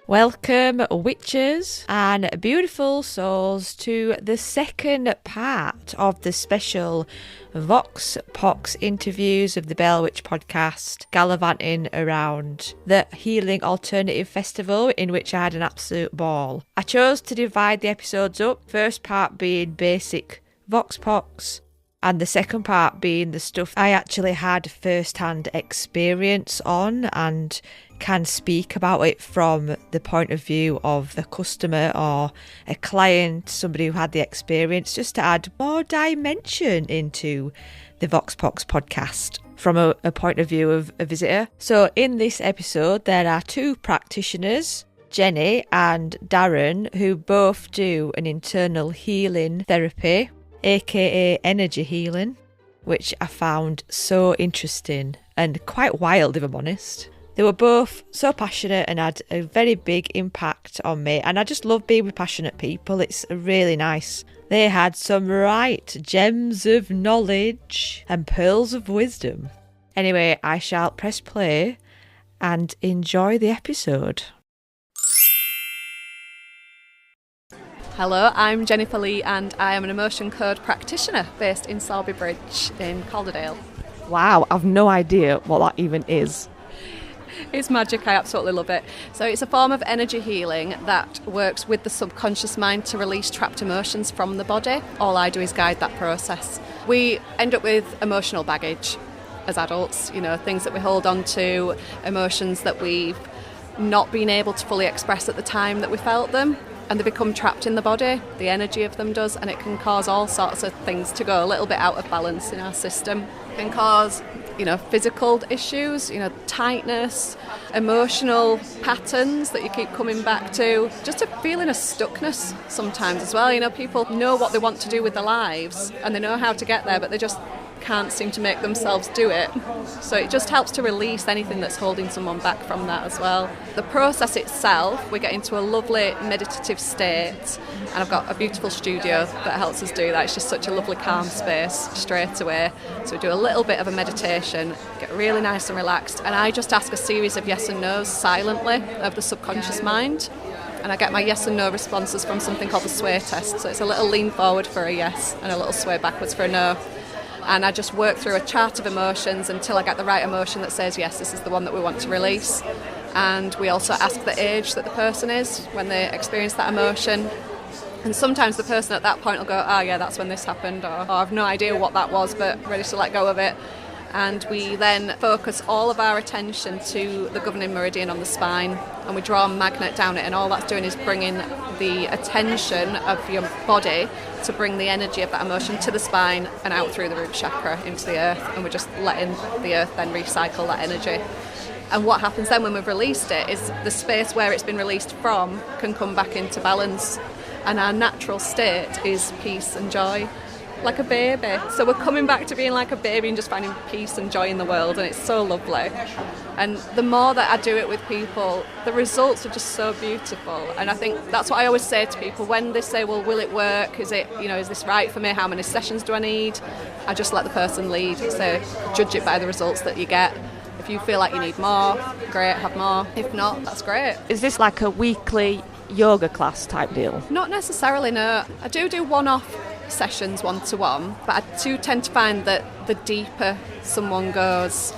Welcome, witches and beautiful souls, to the second part of the special Vox Pocks interviews of the Bell Witch podcast, gallivanting around the Healing Alternatives Festival, in which I had an absolute ball. I chose to divide the episodes up, first part being basic Vox Pocks, and the second part being the stuff I actually had first-hand experience on and can speak about it from the point of view of the customer or a client, somebody who had the experience, just to add more dimension into the Vox Pocks podcast from a point of view of a visitor. So in this episode, there are two practitioners, Jenny and Darren, who both do an internal healing therapy, aka energy healing, which I found so interesting and quite wild, if I'm honest. They were both so passionate and had a very big impact on me, and I just love being with passionate people. It's really nice. They had some right gems of knowledge and pearls of wisdom. Anyway, I shall press play and enjoy the episode. Hello, I'm Jennifer Leigh and I am an emotion code practitioner based in Sorby Bridge in Calderdale. Wow, I've no idea what that even is. It's magic, I absolutely love it. So it's a form of energy healing that works with the subconscious mind to release trapped emotions from the body. All I do is guide that process. We end up with emotional baggage as adults, things that we hold on to, emotions that we've not been able to fully express at the time that we felt them. And they become trapped in the body, the energy of them does, and it can cause all sorts of things to go a little bit out of balance in our system. It can cause, physical issues, tightness, emotional patterns that you keep coming back to, just a feeling of stuckness sometimes as well. People know what they want to do with their lives and they know how to get there, but they just can't seem to make themselves do it. So it just helps to release anything that's holding someone back from that as well. The process itself, we get into a lovely meditative state, and I've got a beautiful studio that helps us do that. It's just such a lovely calm space straight away. So we do a little bit of a meditation, get really nice and relaxed, and I just ask a series of yes and no's silently of the subconscious mind. And I get my yes and no responses from something called the sway test. So it's a little lean forward for a yes and a little sway backwards for a no. And I just work through a chart of emotions until I get the right emotion that says, yes, this is the one that we want to release. And we also ask the age that the person is when they experience that emotion. And sometimes the person at that point will go, oh yeah, that's when this happened, or oh, I've no idea what that was, but ready to let go of it. And we then focus all of our attention to the governing meridian on the spine, and we draw a magnet down it, and all that's doing is bringing the attention of your body to bring the energy of that emotion to the spine and out through the root chakra into the earth, and we're just letting the earth then recycle that energy. And what happens then when we've released it is the space where it's been released from can come back into balance, and our natural state is peace and joy. Like a baby. So we're coming back to being like a baby and just finding peace and joy in the world, and it's so lovely. And the more that I do it with people, the results are just so beautiful. And I think that's what I always say to people when they say, well, will it work? Is it, is this right for me? How many sessions do I need? I just let the person lead. So judge it by the results that you get. If you feel like you need more, great, have more. If not, that's great. Is this like a weekly yoga class type deal? Not necessarily, no. I do one-off sessions one-to-one, but I do tend to find that the deeper someone goes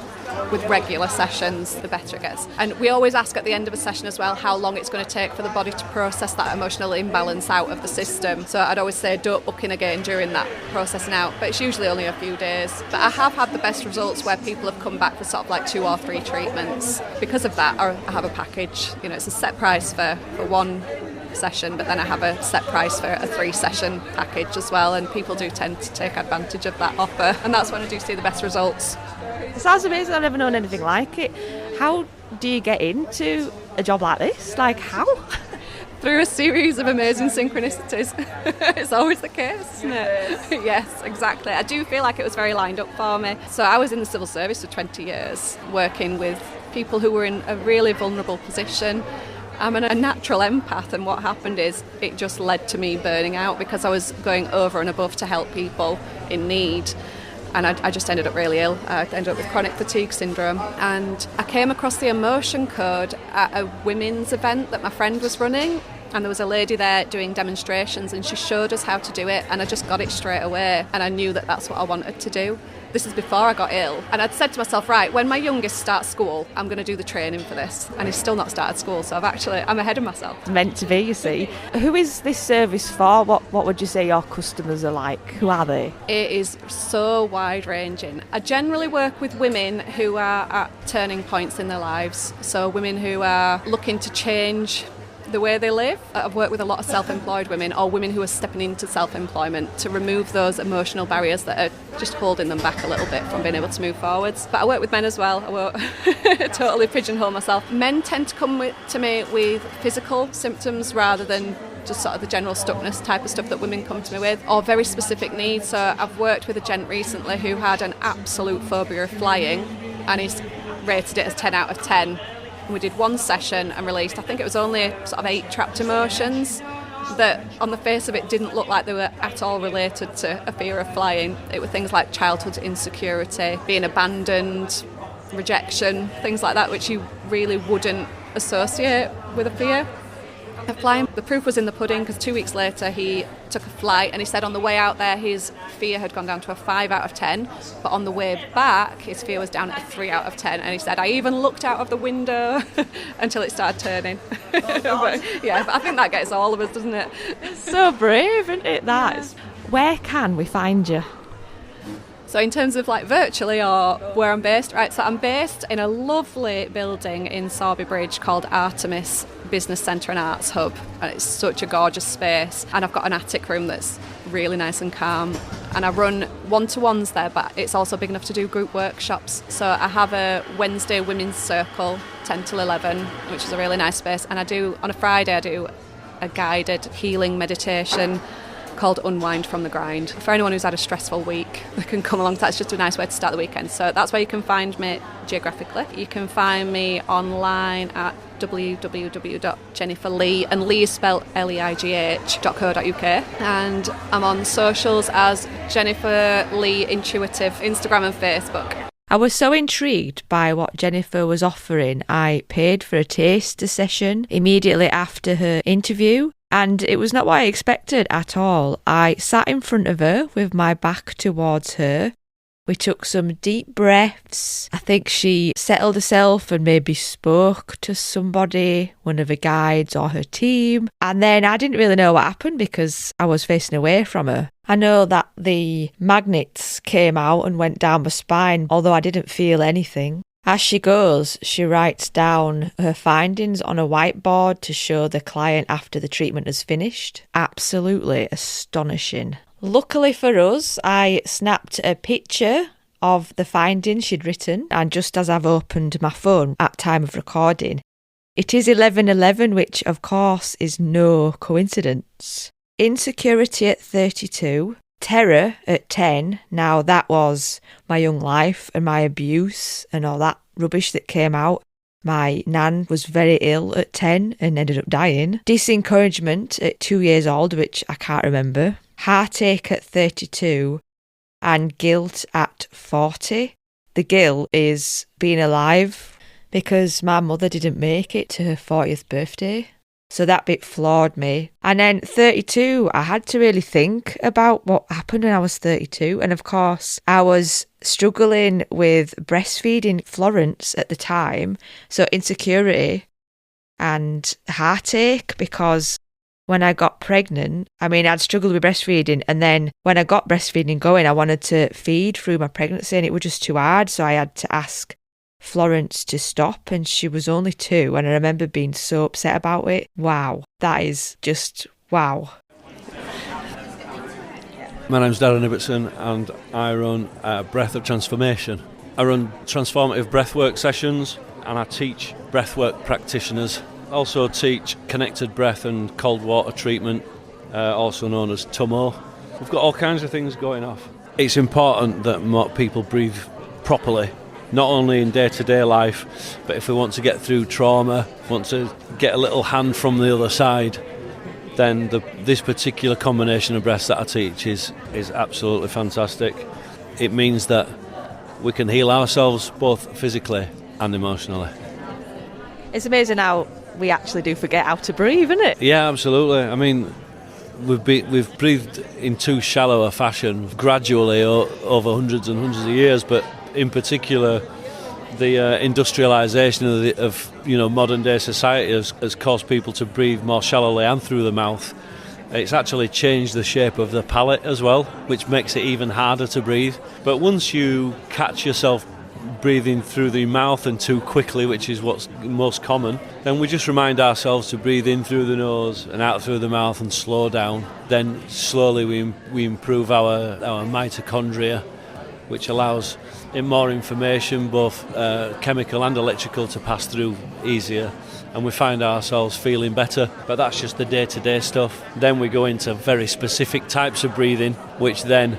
with regular sessions, the better it gets. And we always ask at the end of a session as well how long it's going to take for the body to process that emotional imbalance out of the system. So I'd always say don't book in again during that processing out, but it's usually only a few days. But I have had the best results where people have come back for sort of like 2 or 3 treatments. Because of that, I have a package. It's a set price for one session, but then I have a set price for a 3-session package as well, and people do tend to take advantage of that offer, and that's when I do see the best results. It sounds amazing. I've never known anything like it. How do you get into a job like this? Like, how? Through a series of amazing synchronicities. It's always the case, isn't it? Yes, exactly. I do feel like it was very lined up for me. So I was in the civil service for 20 years, working with people who were in a really vulnerable position. I'm a natural empath, and what happened is it just led to me burning out because I was going over and above to help people in need. and I just ended up really ill. I ended up with chronic fatigue syndrome, and I came across the emotion code at a women's event that my friend was running, and there was a lady there doing demonstrations, and she showed us how to do it, and I just got it straight away, and I knew that that's what I wanted to do. This is before I got ill, and I'd said to myself, right, when my youngest starts school, I'm going to do the training for this, and he's still not started school, so I'm ahead of myself. It's meant to be, you see. Who is this service for? What would you say your customers are like? Who are they? It is so wide-ranging. I generally work with women who are at turning points in their lives, so women who are looking to change the way they live. I've worked with a lot of self-employed women, or women who are stepping into self-employment, to remove those emotional barriers that are just holding them back a little bit from being able to move forwards. But I work with men as well. I won't totally pigeonhole myself. Men tend to come to me with physical symptoms rather than just sort of the general stuckness type of stuff that women come to me with, or very specific needs. So I've worked with a gent recently who had an absolute phobia of flying, and he's rated it as 10 out of 10. We did one session and released, I think it was only sort of 8 trapped emotions that on the face of it didn't look like they were at all related to a fear of flying. It were things like childhood insecurity, being abandoned, rejection, things like that, which you really wouldn't associate with a fear of flying. The proof was in the pudding, because 2 weeks later he took a flight, and he said on the way out there his fear had gone down to a 5 out of 10, but on the way back his fear was down at a 3 out of 10, and he said, I even looked out of the window until it started turning. But I think that gets all of us, doesn't it? It's so brave, isn't it? That is. Where can we find you? So in terms of like virtually or where I'm based, right, so I'm based in a lovely building in Sorby Bridge called Artemis Business Centre and Arts Hub, and it's such a gorgeous space, and I've got an attic room that's really nice and calm, and I run one-to-ones there, but it's also big enough to do group workshops. So I have a Wednesday women's circle 10 till 11, which is a really nice space, and on a Friday I do a guided healing meditation called Unwind from the Grind. For anyone who's had a stressful week, they can come along. That's just a nice way to start the weekend. So that's where you can find me geographically. You can find me online at www.jenniferleigh, and Leigh is spelled leigh.co.uk, and I'm on socials as Jennifer Leigh Intuitive, Instagram and Facebook. I was so intrigued by what Jennifer was offering, I paid for a taster session immediately after her interview. And it was not what I expected at all. I sat in front of her with my back towards her. We took some deep breaths. I think she settled herself and maybe spoke to somebody, one of her guides or her team. And then I didn't really know what happened because I was facing away from her. I know that the magnets came out and went down my spine, although I didn't feel anything. As she goes, she writes down her findings on a whiteboard to show the client after the treatment has finished. Absolutely astonishing. Luckily for us, I snapped a picture of the findings she'd written, and just as I've opened my phone at time of recording, it is 11:11, which of course is no coincidence. Insecurity at 32. Terror at 10. Now that was my young life and my abuse and all that rubbish that came out. My nan was very ill at 10 and ended up dying. Disencouragement at 2 years old, which I can't remember. Heartache at 32 and guilt at 40. The guilt is being alive because my mother didn't make it to her 40th birthday. So that bit floored me. And then 32, I had to really think about what happened when I was 32. And of course, I was struggling with breastfeeding Florence at the time. So insecurity and heartache, because when I got pregnant, I'd struggled with breastfeeding. And then when I got breastfeeding going, I wanted to feed through my pregnancy and it was just too hard. So I had to ask Florence to stop, and she was only 2, and I remember being so upset about it. Wow, that is just wow. My name's Darren Ibbotson and I run Breath of Transformation. I run transformative breathwork sessions and I teach breathwork practitioners. Also teach connected breath and cold water treatment, also known as TUMO. We've got all kinds of things going off. It's important that more people breathe properly, not only in day-to-day life, but if we want to get through trauma, want to get a little hand from the other side, then this particular combination of breaths that I teach is absolutely fantastic. it means that we can heal ourselves both physically and emotionally. It's amazing how we actually do forget how to breathe, isn't it? Yeah, absolutely. I mean, we've breathed in too shallow a fashion gradually over hundreds and hundreds of years, but in particular the industrialisation of modern day society has caused people to breathe more shallowly and through the mouth. It's actually changed the shape of the palate as well, which makes it even harder to breathe. But once you catch yourself breathing through the mouth and too quickly, which is what's most common, then we just remind ourselves to breathe in through the nose and out through the mouth and slow down. Then slowly we improve our mitochondria, which allows more information, both chemical and electrical, to pass through easier, and we find ourselves feeling better. But that's just the day-to-day stuff. Then we go into very specific types of breathing, which then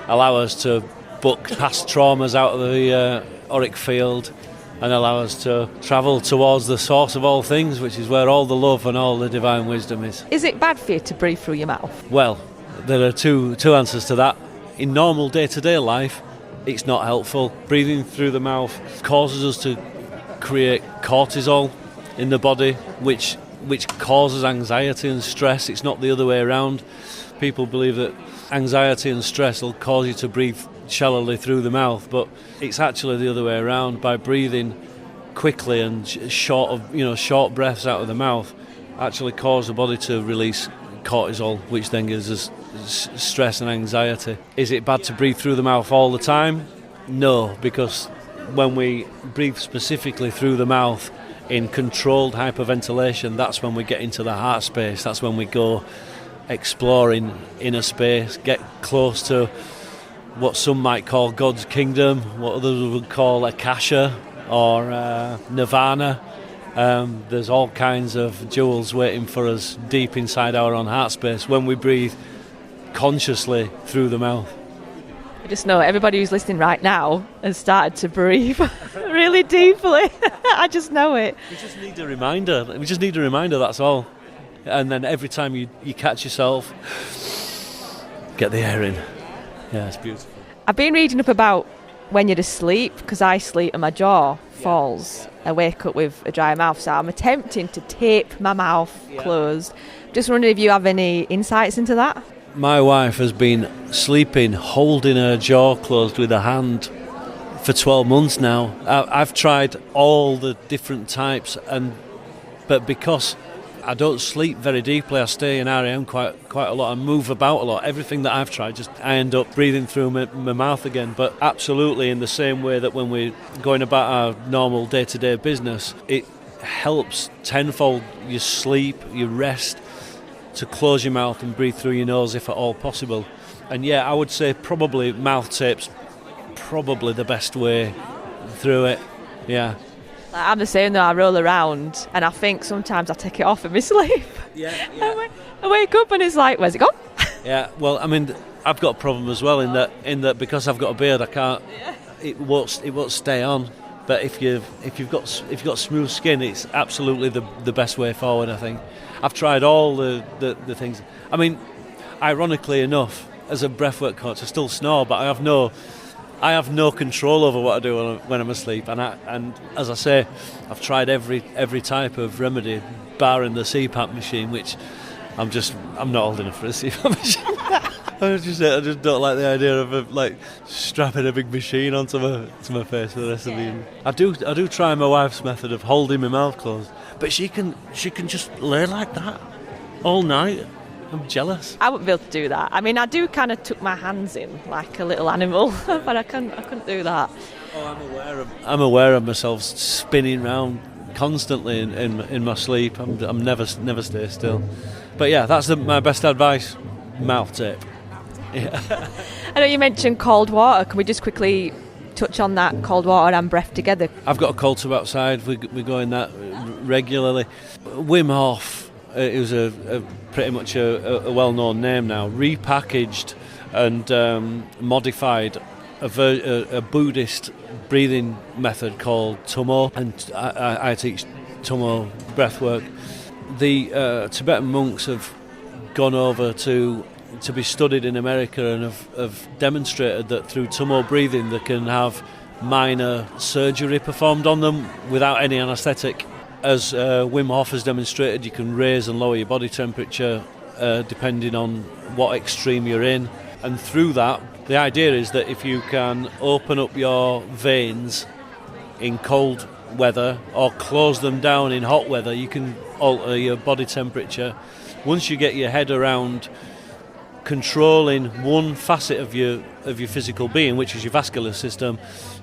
allow us to buck past traumas out of the auric field and allow us to travel towards the source of all things, which is where all the love and all the divine wisdom is. Is it bad for you to breathe through your mouth? Well, there are two answers to that. In normal day-to-day life, it's not helpful. Breathing through the mouth causes us to create cortisol in the body, which causes anxiety and stress. It's not the other way around. People believe that anxiety and stress will cause you to breathe shallowly through the mouth, but it's actually the other way around. By breathing quickly and short breaths out of the mouth, actually cause the body to release cortisol, which then gives us stress and anxiety. Is it bad to breathe through the mouth all the time? No, because when we breathe specifically through the mouth in controlled hyperventilation, that's when we get into the heart space. That's when we go exploring inner space, get close to what some might call God's kingdom, what others would call Akasha or Nirvana. There's all kinds of jewels waiting for us deep inside our own heart space when we breathe consciously through the mouth. I just know everybody who's listening right now has started to breathe really deeply. I just know it. We just need a reminder. That's all. And then every time you catch yourself, get the air in. Yeah, it's beautiful. I've been reading up about when you're asleep, because I sleep and my jaw falls. I wake up with a dry mouth, so I'm attempting to tape my mouth closed. Just wondering if you have any insights into that? My wife has been sleeping holding her jaw closed with her hand for 12 months now. I've tried all the different types, but because I don't sleep very deeply, I stay in REM quite a lot and move about a lot. Everything that I've tried, I end up breathing through my mouth again. But absolutely in the same way that when we're going about our normal day-to-day business, it helps tenfold your sleep, your rest, to close your mouth and breathe through your nose if at all possible. And yeah, I would say probably mouth tape's probably the best way through it. Yeah. I'm the same though. I roll around and I think sometimes I take it off in my sleep. Yeah. I wake up and it's like, where's it gone? Yeah, well, I mean, I've got a problem as well in that because I've got a beard, I can't. Yeah. It won't stay on. But if you've got smooth skin, it's absolutely the best way forward, I think. I've tried all the things. I mean, ironically enough, as a breathwork coach, I still snore, but I have no control over what I do when I'm asleep. And as I say, I've tried every type of remedy, barring the CPAP machine, which I'm not old enough for a CPAP machine. I just don't like the idea of strapping a big machine onto my face for the rest of the evening. I do try my wife's method of holding my mouth closed, but she can just lay like that all night. I'm jealous. I wouldn't be able to do that. I mean, I do kind of tuck my hands in like a little animal, but I couldn't do that. Oh, I'm aware of myself spinning round constantly in my sleep. I'm never stay still. But yeah, that's my best advice. Mouth tape. Yeah. I know you mentioned cold water. Can we just quickly touch on that, cold water and breath together? I've got a cold tub outside. We go in that regularly. Wim Hof is pretty much a well-known name now. Repackaged and modified a Buddhist breathing method called Tummo, and I teach Tummo breathwork. The Tibetan monks have gone over to to be studied in America and have demonstrated that through tummo breathing they can have minor surgery performed on them without any anaesthetic. As Wim Hof has demonstrated, you can raise and lower your body temperature depending on what extreme you're in. And through that, the idea is that if you can open up your veins in cold weather or close them down in hot weather, you can alter your body temperature. Once you get your head around controlling one facet of your physical being, which is your vascular system,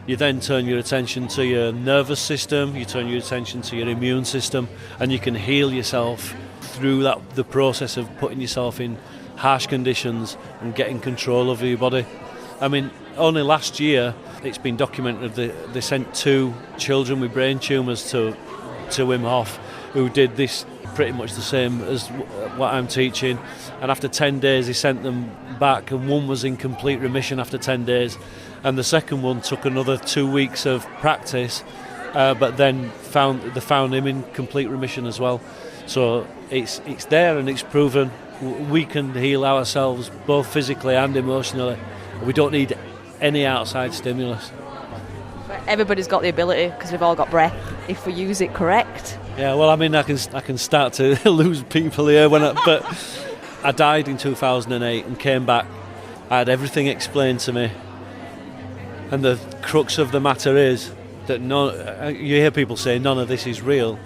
you then turn your attention to your nervous system, you turn your attention to your immune system, and you can heal yourself through the process of putting yourself in harsh conditions and getting control over your body. I mean, only last year it's been documented that they sent 2 children with brain tumours to Wim Hof who did this pretty much the same as what I'm teaching, and after 10 days he sent them back, and one was in complete remission after 10 days, and the second one took another 2 weeks of practice, but then they found him in complete remission as well. So it's there and it's proven. We can heal ourselves both physically and emotionally. We don't need any outside stimulus. Everybody's got the ability, because we've all got breath, if we use it correct. Yeah, well, I mean, I can start to lose people here but I died in 2008 and came back. I had everything explained to me, and the crux of the matter is that you hear people say none of this is real,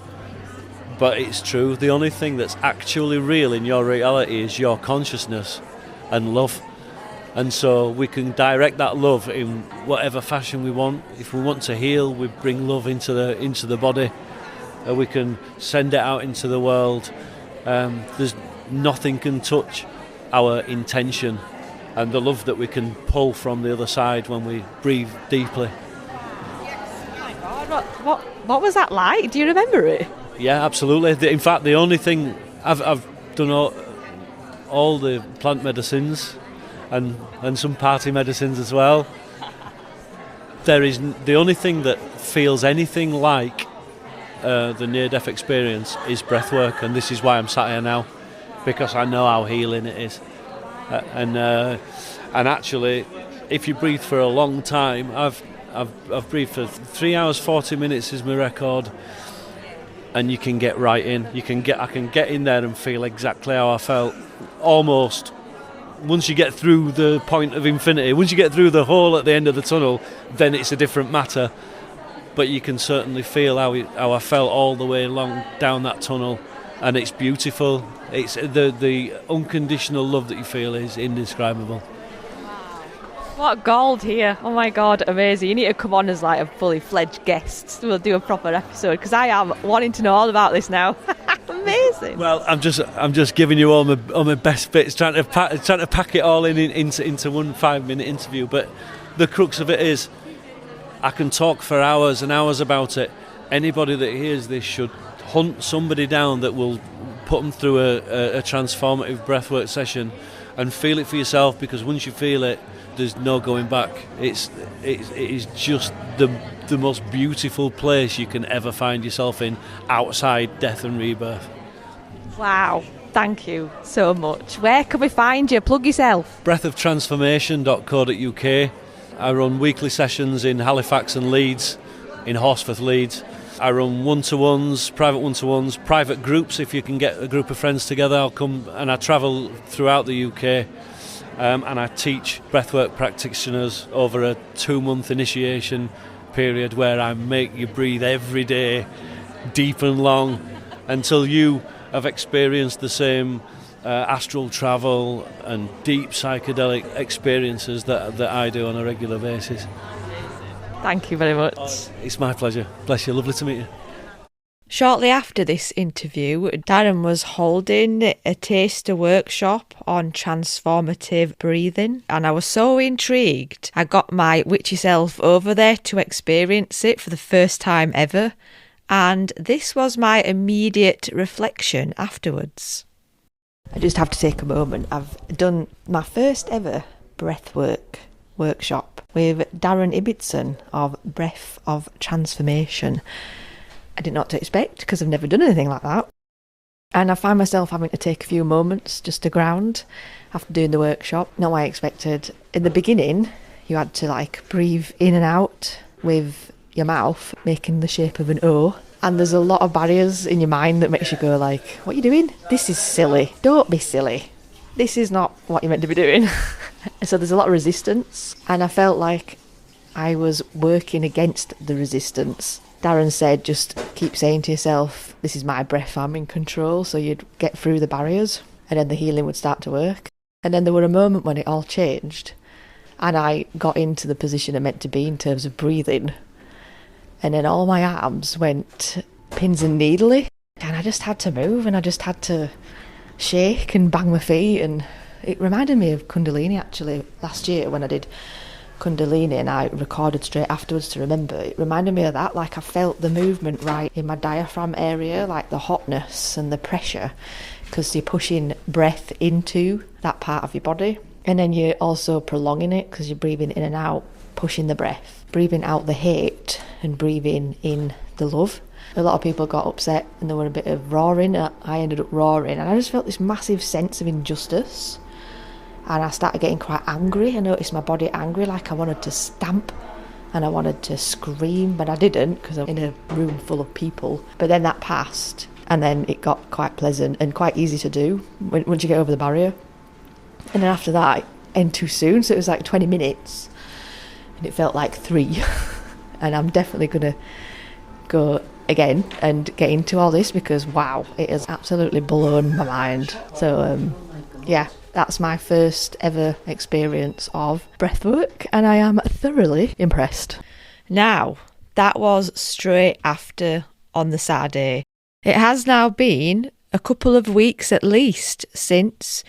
but it's true. The only thing that's actually real in your reality is your consciousness and love. And so we can direct that love in whatever fashion we want. If we want to heal, we bring love into the body. We can send it out into the world. There's nothing can touch our intention and the love that we can pull from the other side when we breathe deeply. Oh my God, what was that like? Do you remember it? Yeah, absolutely. In fact, the only thing I've done all the plant medicines and some party medicines as well. There is the only thing that feels anything like the near-death experience is breath work, and this is why I'm sat here now, because I know how healing it is. And actually, if you breathe for a long time, I've breathed for 3 hours 40 minutes is my record, and you can get right in. I can get in there and feel exactly how I felt, almost. Once you get through the point of infinity, once you get through the hole at the end of the tunnel, then it's a different matter. But you can certainly feel how I felt all the way along down that tunnel, and it's beautiful. It's the unconditional love that you feel is indescribable. What gold here. Oh my God, amazing. You need to come on as like a fully fledged guest. We'll do a proper episode, because I am wanting to know all about this now. Amazing. Well, I'm just giving you all my best bits, trying to pack it all into one 5-minute interview. But the crux of it is, I can talk for hours and hours about it. Anybody that hears this should hunt somebody down that will put them through a transformative breathwork session and feel it for yourself, because once you feel it, there's no going back. It is just the most beautiful place you can ever find yourself in, outside death and rebirth. Wow, thank you so much. Where can we find you? Plug yourself. breathoftransformation.co.uk. I run weekly sessions in Halifax and Leeds, in Horsforth, Leeds. I run one-to-ones, private groups. If you can get a group of friends together, I'll come, and I travel throughout the UK. And I teach breathwork practitioners over a 2-month initiation period, where I make you breathe every day, deep and long, until you have experienced the same astral travel and deep psychedelic experiences that I do on a regular basis. Thank you very much. It's my pleasure. Bless you. Lovely to meet you. Shortly after this interview, Darren was holding a taster workshop on transformative breathing, and I was so intrigued. I got my witchy self over there to experience it for the first time ever, and this was my immediate reflection afterwards. I just have to take a moment. I've done my first ever breathwork workshop with Darren Ibbotson of Breath of Transformation. I didn't know what to expect, because I've never done anything like that. And I find myself having to take a few moments just to ground after doing the workshop. Not what I expected. In the beginning, you had to like breathe in and out with your mouth, making the shape of an O. And there's a lot of barriers in your mind that makes you go like, what are you doing? This is silly. Don't be silly. This is not what you're meant to be doing. So there's a lot of resistance. And I felt like I was working against the resistance. Darren said, just keep saying to yourself, this is my breath, I'm in control. So you'd get through the barriers and then the healing would start to work. And then there were a moment when it all changed and I got into the position I meant to be in terms of breathing. And then all my arms went pins and needly and I just had to move and I just had to shake and bang my feet. And it reminded me of Kundalini actually last year when I did Kundalini and I recorded straight afterwards to remember. It reminded me of that, like I felt the movement right in my diaphragm area, like the hotness and the pressure, because you're pushing breath into that part of your body and then you're also prolonging it because you're breathing in and out, pushing the breath, breathing out the hate and breathing in the love. A lot of people got upset and there were a bit of roaring. I ended up roaring and I just felt this massive sense of injustice. And I started getting quite angry. I noticed my body angry, like I wanted to stamp and I wanted to scream, but I didn't because I'm in a room full of people. But then that passed and then it got quite pleasant and quite easy to do once you get over the barrier. And then after that, it ended too soon, so it was like 20 minutes and it felt like 3. And I'm definitely going to go again and get into all this because, wow, it has absolutely blown my mind. So, yeah. That's my first ever experience of breathwork and I am thoroughly impressed. Now, that was straight after on the Saturday. It has now been a couple of weeks at least since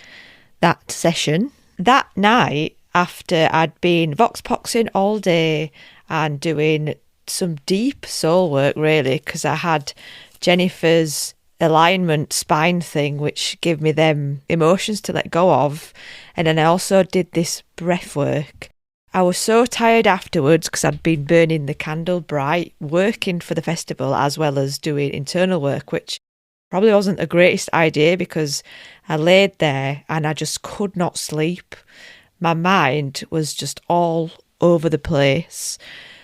that session. That night, after I'd been Vox Pocksing all day and doing some deep soul work really, because I had Jennifer's alignment spine thing which gave me them emotions to let go of, and then I also did this breath work. I was so tired afterwards because I'd been burning the candle bright working for the festival as well as doing internal work, which probably wasn't the greatest idea because I laid there and I just could not sleep. My mind was just all over the place.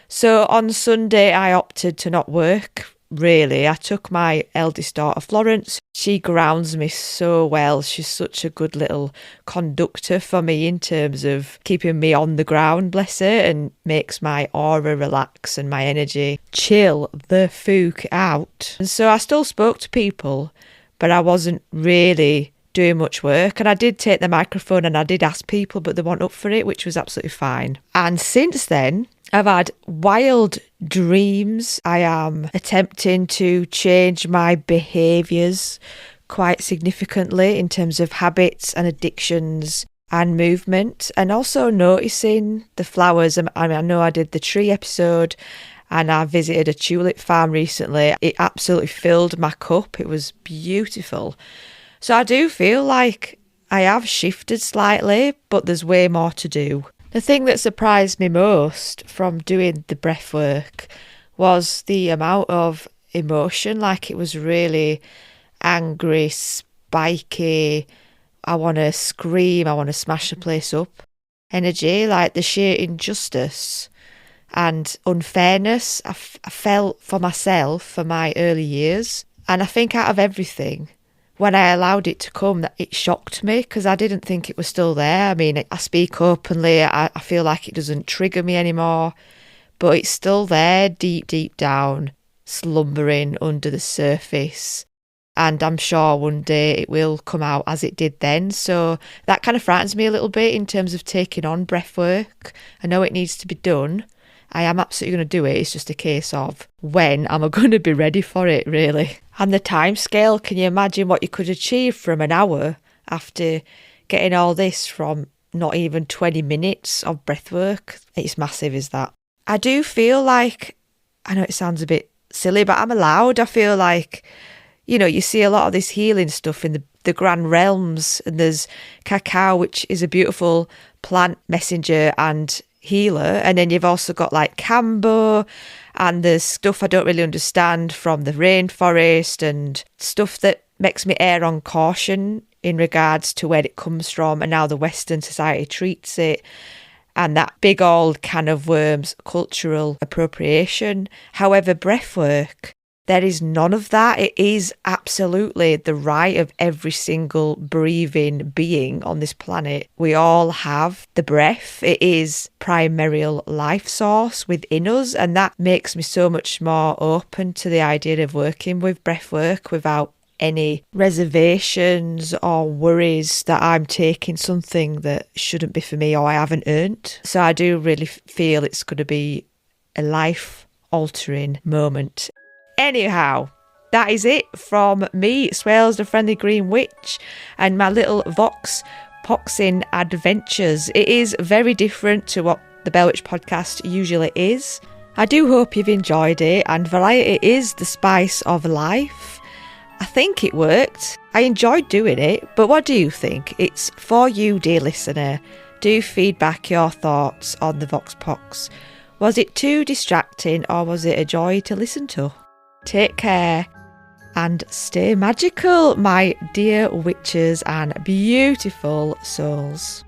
So on Sunday I opted to not work. Really, I took my eldest daughter Florence. She grounds me so well. She's such a good little conductor for me in terms of keeping me on the ground, bless her, and makes my aura relax and my energy chill the fuck out. And so I still spoke to people, but I wasn't really doing much work. And I did take the microphone and I did ask people, but they weren't up for it, which was absolutely fine. And since then, I've had wild dreams. I am attempting to change my behaviours quite significantly in terms of habits and addictions and movement, and also noticing the flowers. I know I did the tree episode and I visited a tulip farm recently. It absolutely filled my cup. It was beautiful. So I do feel like I have shifted slightly, but there's way more to do. The thing that surprised me most from doing the breath work was the amount of emotion. Like it was really angry, spiky, I want to scream, I want to smash the place up energy, like the sheer injustice and unfairness I felt for myself for my early years. And I think out of everything, when I allowed it to come, that it shocked me because I didn't think it was still there. I mean, I speak openly, I feel like it doesn't trigger me anymore, but it's still there deep, deep down, slumbering under the surface. And I'm sure one day it will come out as it did then. So that kind of frightens me a little bit in terms of taking on breath work. I know it needs to be done. I am absolutely going to do it. It's just a case of when am I going to be ready for it, really. And the time scale, can you imagine what you could achieve from an hour after getting all this from not even 20 minutes of breath work? It's massive, is that? I do feel like, I know it sounds a bit silly, but I'm allowed. I feel like, you know, you see a lot of this healing stuff in the grand realms, and there's cacao, which is a beautiful plant messenger and healer, and then you've also got like Cambo, and there's stuff I don't really understand from the rainforest and stuff that makes me err on caution in regards to where it comes from and how the Western society treats it, and that big old can of worms, cultural appropriation. However, breathwork, there is none of that. It is absolutely the right of every single breathing being on this planet. We all have the breath. It is primary life source within us, and that makes me so much more open to the idea of working with breathwork without any reservations or worries that I'm taking something that shouldn't be for me or I haven't earned. So I do really feel it's going to be a life-altering moment. Anyhow, that is it from me, Swales the Friendly Green Witch, and my little Vox Poxing adventures. It is very different to what the Bell Witch podcast usually is. I do hope you've enjoyed it, and variety is the spice of life. I think it worked. I enjoyed doing it, but what do you think? It's for you, dear listener. Do feedback your thoughts on the Vox Pocks. Was it too distracting, or was it a joy to listen to? Take care and stay magical, my dear witches and beautiful souls.